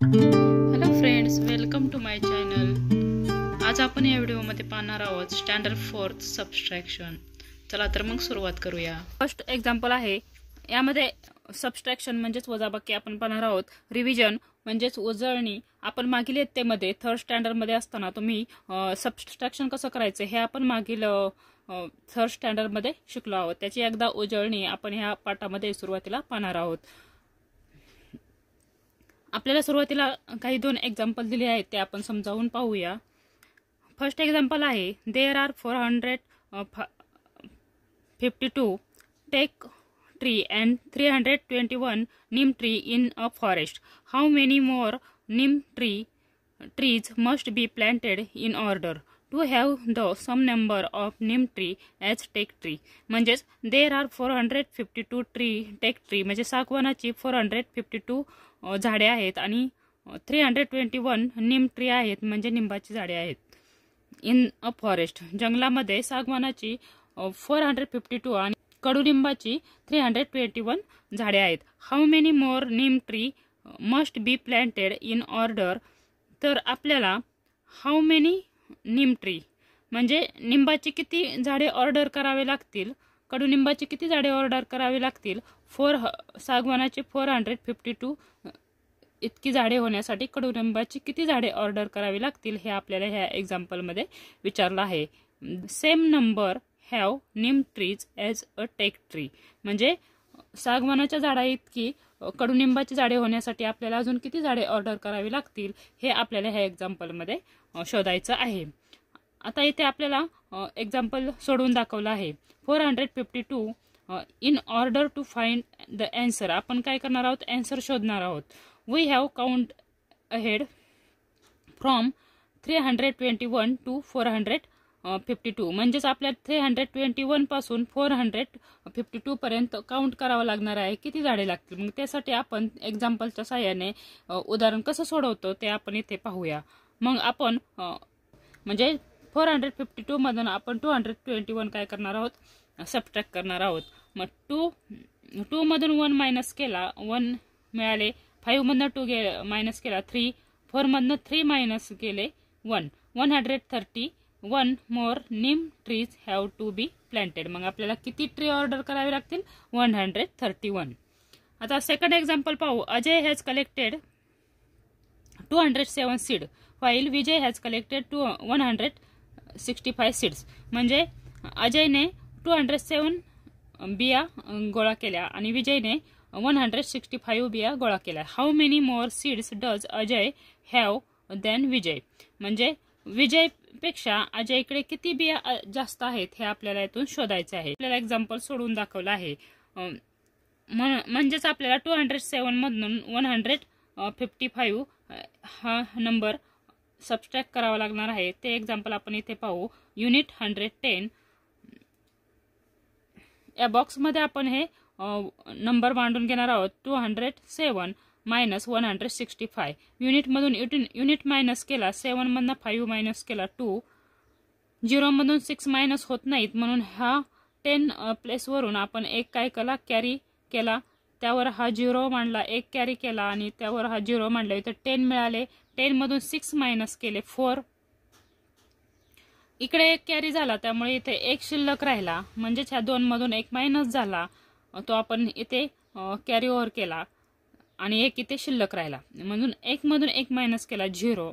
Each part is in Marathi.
Hello friends, welcome to my channel. आज आपण या व्हिडिओमध्ये पाहणार आहोत स्टँडर्ड 4th सबस्ट्रॅक्शन. चला तर मग सुरुवात करूया. फर्स्ट एक्झाम्पल आहे, यामध्ये सबस्ट्रॅक्शन म्हणजेच वजाबाकी आपण पाहणार आहोत. रिव्हिजन म्हणजेच उजळणी. आपण मागील इयत्तेमध्ये थर्ड स्टँडर्डमध्ये असताना तुम्ही सबस्ट्रॅक्शन कसं करायचं हे आपण मागील थर्ड स्टँडर्डमध्ये शिकलो आहोत. त्याची एकदा उजळणी आपण ह्या पाठामध्ये सुरुवातीला पाहणार आहोत. आपल्याला सुरुवातीला काही दोन एक्झाम्पल दिले आहेत, ते आपण समजावून पाहूया. फर्स्ट एक्झाम्पल आहे, there are 452 teak tree and 321 neem tree in a forest. How many more neem trees must be planted in order to have the sum number of neem tree as take tree. म्हणजेच there are 452 take tree म्हणजे सागवानाची 452 झाडे आहेत आणि 321 नीम ट्री आहेत म्हणजे निंबाची झाडे आहेत. इन अ फॉरेस्ट जंगलामध्ये सागवानाची 452 आणि कडुलिंबाची 321 झाडे आहेत. How many more Neem tree must be planted in order. तर आपल्याला हाऊ मेनी नीम ट्री म्हणजे निंबाची किती झाडे ऑर्डर करावे लागतील, कडुनिंबाची किती झाडे ऑर्डर करावी लागतील, सागवानाची 452 इतकी झाडे होण्यासाठी कडुनिंबाची किती झाडे ऑर्डर करावी लागतील हे आपल्याला ह्या एक्झाम्पलमध्ये विचारलं आहे. Same number have neem trees as a teak tree म्हणजे सागवानाच्या झाडा इतकी कडुनिंबाची झाडे होण्यासाठी आपल्याला अजून किती झाडे ऑर्डर करावी लागतील हे आपल्याला ह्या एक्झाम्पलमध्ये शोधायचं आहे. आता इथे आपल्याला एक्झाम्पल सोडवून दाखवलं आहे. 452 in order to find the answer. आपण काय करणार आहोत, अँसर शोधणार आहोत. We have count ahead from 321 to 452 म्हणजेच आपल्या 321 पासून 452 पर्यंत काउंट करावं लागणार आहे. किती झाडे लागतील, मग त्यासाठी आपण एक्झाम्पलच्या साहाय्याने उदाहरण कसं सोडवतो ते आपण इथे पाहूया. मग आपण म्हणजे 452 मधून आपण 221 काय करणार आहोत, सबट्रॅक्ट करणार आहोत. मग 2 मधून 1 मायनस केला, 1 मिळाले. 5 मधनं 2 मायनस केला, 3. 4 मधनं 3 मायनस केले, 1. 131 more neem trees have to be planted. मग आपल्याला किती ट्री ऑर्डर करावे लागतील, 131. आता सेकंड एक्झाम्पल पाहू. Ajay has collected 207 seed while Vijay has collected 165 seeds. म्हणजे अजयने 207 बिया गोळा केल्या आणि विजयने 165 बिया गोळा केल्या. How many more seeds does Ajay have than Vijay. म्हणजे विजय पेक्षा अजयकडे किती बिया जास्त आहेत हे आपल्याला यातून शोधायचे आहे. आपल्याला एक्झाम्पल सोडून दाखवलं आहे. म्हणजेच आपल्याला 207 मधून 155 हा नंबर सबस्ट्रॅक्ट करावा लागणार आहे. ते एक्झाम्पल आपण इथे पाहू. युनिट 110 या बॉक्समध्ये आपण हे नंबर मांडून घेणार आहोत. 207 मायनस 165. युनिटमधून युनिट मायनस केला, 7 मधनं 5 मायनस केला, 2. 0 मधून 6 मायनस होत नाहीत म्हणून हा 10 प्लेसवरून आपण एक काय केला, कॅरी केला. त्यावर हा 0 मांडला, एक कॅरी केला आणि त्यावर हा 0 मांडला. इथं 10 मिळाले. 10 मधून 6 मायनस केले, 4. इकडे एक कॅरी झाला त्यामुळे इथे एक शिल्लक राहिला. म्हणजेच ह्या 2 मधून एक मायनस झाला, तो आपण इथे कॅरी ओव्हर केला आणि एक इथे शिल्लक राहिला. म्हणून 1 मधून 1 मायनस केला, 0.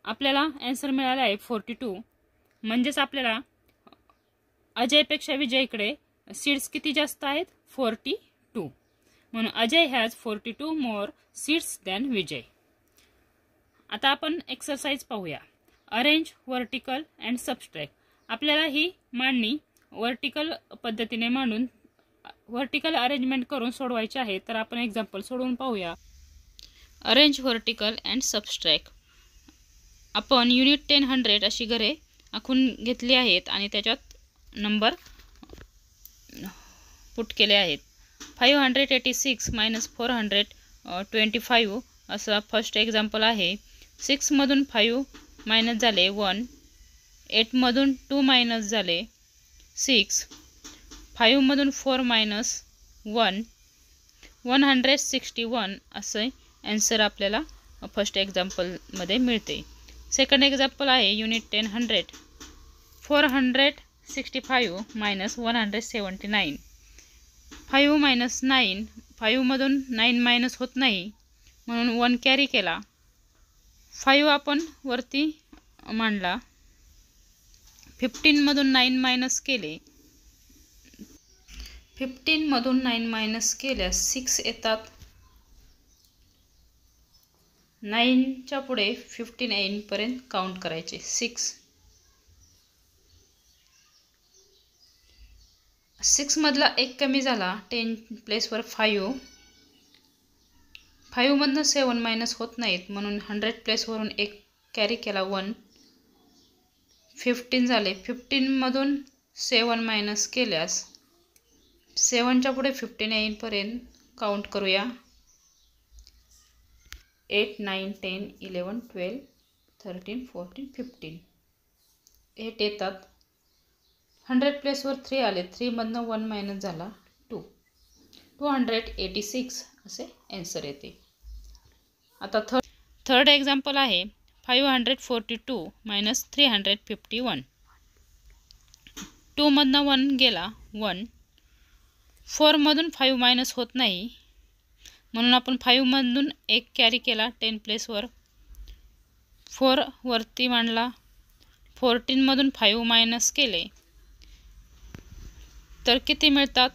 आपल्याला आन्सर मिळाला आहे 42. म्हणजेच आपल्याला अजयपेक्षा विजयकडे सीड्स किती जास्त आहेत, 42. म्हणून Ajay has 42 more seeds than Vijay. आता आपण एक्सरसाइज पाहूया. Arrange vertical and subtract. आपल्याला ही मांडणी वर्टिकल पद्धतीने मांडून वर्टिकल अरेंजमेंट करून सोडवायची आहे. तर आपण एक्झाम्पल सोडवून पाहूया. Arrange vertical and subtract. आपण युनिट 10 अशी घरे आखून घेतली आहेत आणि त्याच्यात नंबर पुट केले आहेत. 586 मायनस 425 असा फर्स्ट एक्झाम्पल आहे. 6 मधून 5 मायनस झाले, 1. 8 मधून 2 मायनस झाले, 6. 5 मधून 4 मायनस 1. 161 असे आन्सर आपल्याला फर्स्ट एक्झाम्पलमध्ये मिळते. सेकंड एक्झाम्पल आहे युनिट 10 100. 465 मायनस 179. 5 मायनस 9. 5मधून 9 मायनस होत नाही म्हणून 1 कॅरी केला. 5 आपण वरती मांडला. 15मधून 9 मायनस केले. 15मधून 9 मायनस केल्यास 6 येतात. 9च्या पुढे 15 येईपर्यंत काउंट करायचे. 6 मधला 1 कमी झाला. 10 प्लेसवर 5. 5 मधनं 7 मायनस होत नाहीत म्हणून 100 प्लेसवरून 1 कॅरी केला. 1. 15 झाले. 15मधून 7 मायनस केल्यास 7च्या पुढे 15 येईपर्यंत काउंट करूया. 8 9 10 11 12 13 14 15. 8 येतात. 100 प्लेसवर 3 आले. 3 मधनं 1 मायनस झाला. 2. 286 असे आन्सर येते. आता थर्ड एक्झाम्पल आहे 542 मायनस 351. 2 मधनं 1 गेला. 1. 4मधून 5 मायनस होत नाही म्हणून आपण 5मधून 1 कॅरी केला. 10 प्लेसवर 4 वरती मांडला. 14मधून 5 मायनस केले तर किती मिळतात?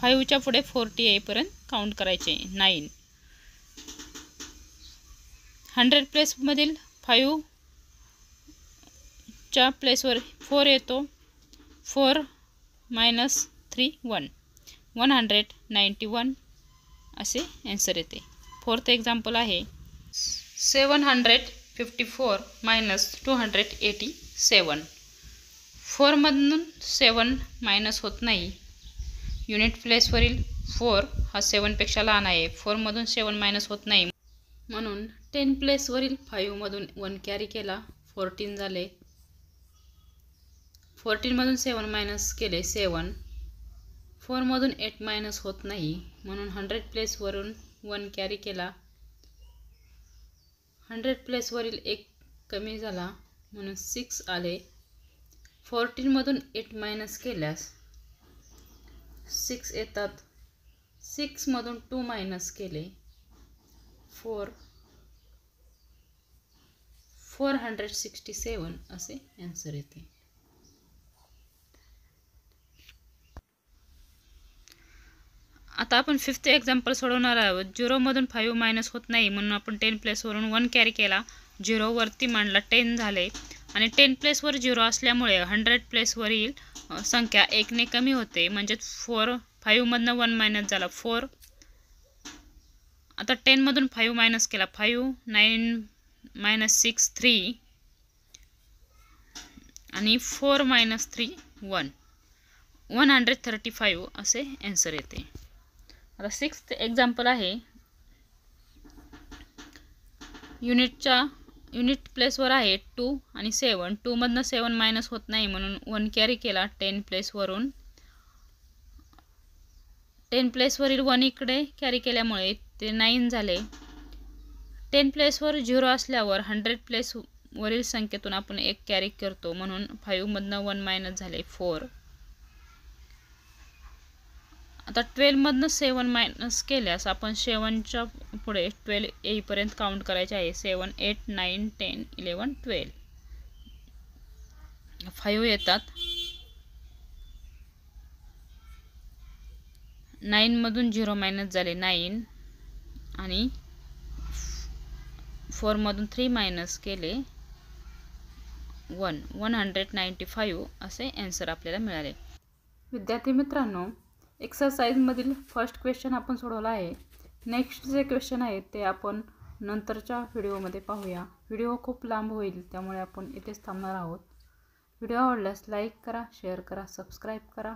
5च्या पुढे 40 येईपर्यंत काउंट करायचे. 9. 100 प्लेसमधील 5च्या प्लेसवर 4 येतो. 4 मायनस 3 1. 191 असे आन्सर येते. फोर्थ एक्झाम्पल आहे 754 मायनस 287. 4मधून 7 मायनस होत नाही. युनिट प्लेसवरील 4 हा 7पेक्षा लहान आहे. 4मधून 7 मायनस होत नाही म्हणून 10 प्लेसवरील 5मधून 1 कॅरी केला. 14 झाले. 14मधून 7 मायनस केले. 7. 4मधून 8 मायनस होत नाही म्हणून 100 प्लेसवरून 1 कॅरी केला. 100 प्लेसवरील 1 कमी झाला म्हणून 6 आले. 14मधून 8 मायनस केल्यास 6 येतात. 6मधून 2 मायनस केले. 467 असे आन्सर येते. आता आपण फिफ्थ एक्झाम्पल सोडवणार आहोत. 0मधून 5 मायनस होत नाही म्हणून आपण 10 प्लेसवरून 1 कॅरी केला. 0 वरती मांडला. 10 झाले आणि 10 प्लेसवर 0 असल्यामुळे 100 प्लेसवरील संख्या 1 ने कमी होते म्हणजेच 5मधनं 1 मायनस झाला. 4. आता 10मधून 5 मायनस केला. 5 9 मायनस 6 3 आणि 4 मायनस 3 1. 135 असे आन्सर येते. आता सिक्स्थ एक्झाम्पल आहे युनिट प्लेसवर आहे 2 आणि 7. 2मधनं 7 मायनस होत नाही म्हणून 1 कॅरी केला. 10 प्लेसवरून 10 प्लेसवरील 1 इकडे कॅरी केल्यामुळे ते 9 झाले. 10 प्लेसवर 0 असल्यावर 100 प्लेसवरील संख्येतून आपण 1 कॅरी करतो म्हणून 5मधनं 1 मायनस झाले. 4. आता 12मधनं 7 मायनस केल्यास आपण 7च्या पुढे 12 येईपर्यंत काउंट करायचे आहे. 7 8 9 10 11 12. 5 येतात. 9मधून 0 मायनस झाले. 9 आणि 4मधून 3 मायनस केले. 195 असे आन्सर आपल्याला मिळाले. विद्यार्थी मित्रांनो, एक्सरसाइजमधील फर्स्ट क्वेश्चन आपण सोडवला आहे. नेक्स्ट जे क्वेश्चन आहेत ते आपण नंतरच्या व्हिडिओमध्ये पाहूया. व्हिडिओ खूप लांब होईल त्यामुळे आपण इथेच थांबणार आहोत. व्हिडिओ आवडल्यास लाईक करा, शेअर करा, सबस्क्राईब करा.